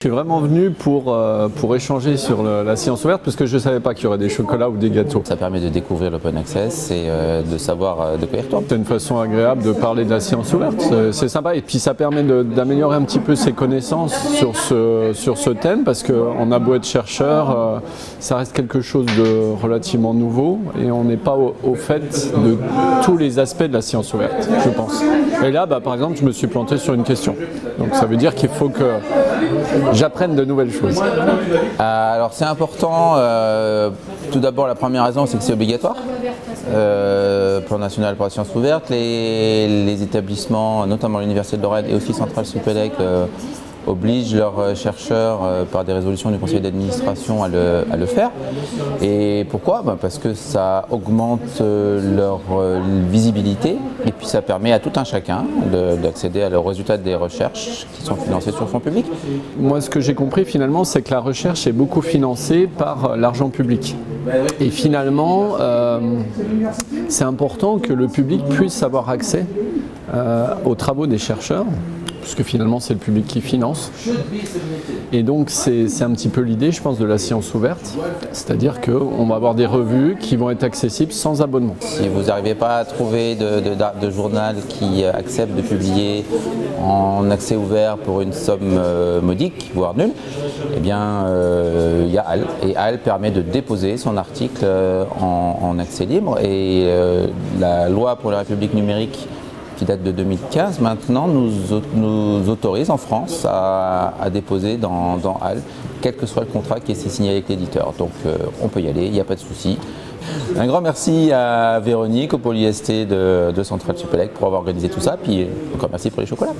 suis vraiment venu pour échanger sur la science ouverte parce que je ne savais pas qu'il y aurait des chocolats ou des gâteaux. Ça permet de découvrir l'open access et de savoir de quoi il retourne. C'est une façon agréable de parler de la science ouverte, c'est sympa et puis ça permet d'améliorer un petit peu ses connaissances sur ce thème parce qu'on a beau être chercheur, ça reste quelque chose de relativement nouveau et on n'est pas au fait de tous les aspects de la science ouverte, je pense. Et là, par exemple, je me suis planté sur une question. Donc ça veut dire qu'il faut que j'apprenne de nouvelles choses. Alors c'est important, tout d'abord la première raison c'est que c'est obligatoire. Plan national pour la science ouverte, les établissements, notamment l'Université de Lorraine et aussi Centrale Supélec, obligent leurs chercheurs par des résolutions du conseil d'administration à le faire. Et pourquoi ? Parce que ça augmente leur visibilité et puis ça permet à tout un chacun d'accéder à leurs résultats des recherches qui sont financées sur fonds publics. Moi, ce que j'ai compris finalement, c'est que la recherche est beaucoup financée par l'argent public. Et finalement, c'est important que le public puisse avoir accès aux travaux des chercheurs, puisque finalement c'est le public qui finance. Et donc c'est un petit peu l'idée, je pense, de la science ouverte, c'est-à-dire qu'on va avoir des revues qui vont être accessibles sans abonnement. Si vous n'arrivez pas à trouver de journal qui accepte de publier en accès ouvert pour une somme modique, voire nulle, eh bien il y a HAL. Et HAL permet de déposer son article en accès libre. Et la loi pour la République numérique qui date de 2015, maintenant nous autorise en France à déposer dans HAL, quel que soit le contrat qui est signé avec l'éditeur. Donc on peut y aller, il n'y a pas de souci. Un grand merci à Véronique, au Pôle IST de Centrale Supélec pour avoir organisé tout ça, puis encore merci pour les chocolats.